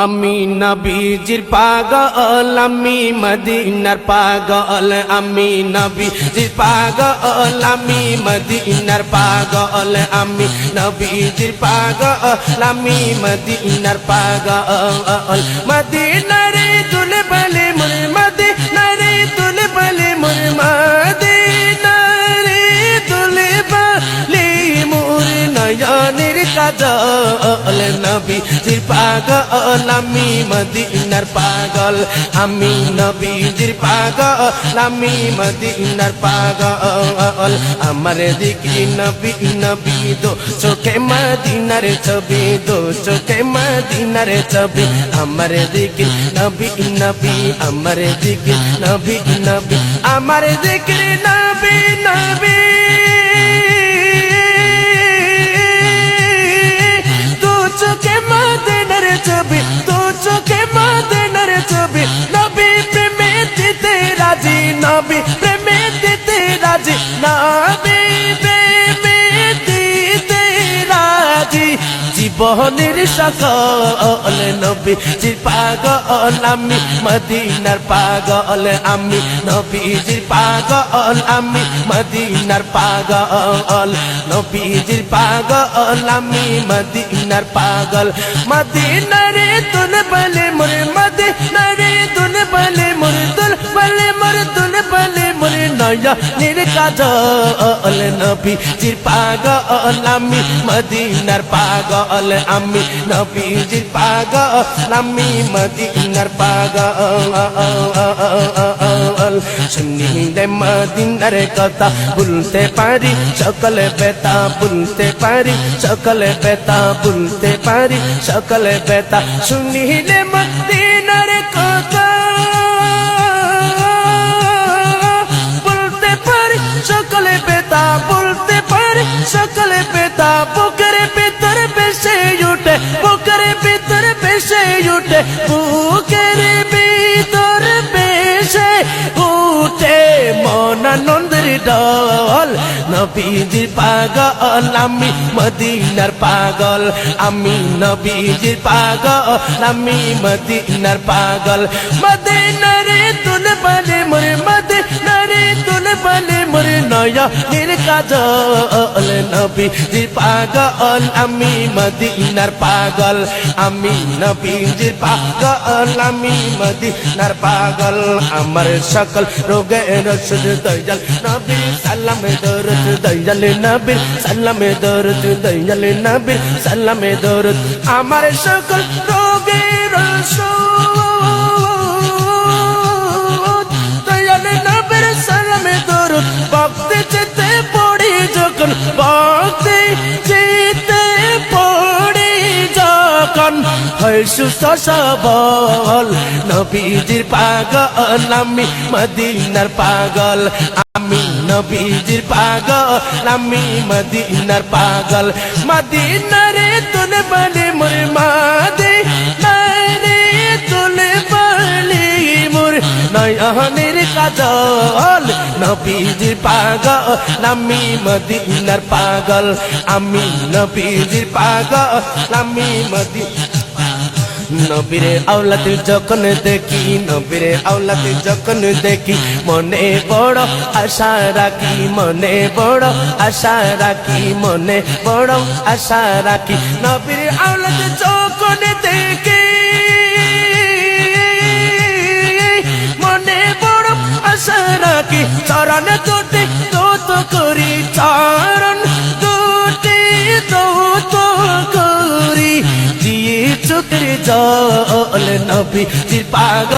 আমি নবীজির পাগল, আমি মদিনার পাগল, আমি নবীজির পাগল, আমি মদিনার পাগল, আমি নবীজির পাগল, আমি মদিনার পাগল। মদিনারে তুলে বলে মোর, মদিনারে তুলে বলে মোর, মদিনারে তুলে বলে মোর নয়নের কাজল। নবীজির পাগল, আমি মদিনার পাগল, আমি নবীজির পাগল, আমি মদিনার পাগল। আমার দিকে নবী নবী দো চোখে মদিনার ছবি, দো চোখে মদিনার ছবি। আমার দিকে নবী নবী, আমার দিকে নবী নবী, আমার দিকে নবী নবী। চোখে মদিনার ছবি, তো চোখে মদিনার ছবি। নবী প্রেমে দিতে রাজি, নবী প্রেমে দিতে রাজি, নবী প্রেমে দিতে রাজি। জীবনের সকল নবীজির পাগল, আমি মদিনার পাগল, আমি নবীজির পাগল, আমি মদিনার পাগল। নবীজির পাগল, আমি মদিনার পাগল। মদিনারে তুল বলে মোর, মদিনারে তুল বলে মোর, তুল বলে মোর, তুল বলে মোর নয়নের কাজল। নবীজির পাগল, আমি মদিনার পাগল, আমি নবীজির পাগল, আমি মদিনার পাগল। শুনিলে মদিনার কথা ভুলতে পারি, সকল ব্যথা ভুলতে পারি, সকল ব্যথা ভুলতে পারি, সকল ব্যথা। শুনিলে মদিনার কথা বলতে পারি, সকলে ব্যথা বলতে পারি, সকলে ব্যথা। বুকের ভিতর বেশে উঠে, বুকের ভিতর বেশে উঠে, বুকের ভিতর বেশে উঠে মন আনন্দের ডল। নবীজির পাগল, আমি মদিনার পাগল, আমি নবীজির পাগল, আমি মদিনার পাগল। মদিনারে তুলে বলে মোর, মদিনারে তুলে বলে মোর নয়নের কাজল। নবীজির পাগল, আমি মদিনার পাগল, আমি নবীজির পাগল, আমি মদিনার পাগল। আমার সকল রোগের ওষুধ দয়াল নবী, সালামে দরুদ দয়াল নবী, সালামে দরুদ দয়াল নবী, সালামে দরুদ। আমার সকল রোগের ওষুধ দয়াল নবীর সালামে দরুদ। ভক্তি যেতে পড়ি যখন, ভক্তি যেতে পড়ি যখন, হয় সুস্থ সবল। নবীজির পাগল, আমি মদিনার পাগল, আমি নবীজির পাগল, আমি মদিনার পাগল। মদিনারে তুলে বলে মোর, মদিনারে তুলে বলে মোর নয়নের কাজল। নবীজির পাগল, আমি মদিনার পাগল, আমি নবীজির পাগল, আমি মদিনার। নবীরে আওলাদ যখন দেখি, নবীরে আওলাদ যখন দেখি, মনে বড় আশা রাখি, মনে বড় আশা রাখি, মনে বড় আশা রাখি। নবীর আওলাদ যখন দেখি, মনে বড় আশা রাখি। চরণ দুটি দৌত করি, চরণ দুটি দৌত করি, দিয়ে চোখের জল। নবীজির পাগল।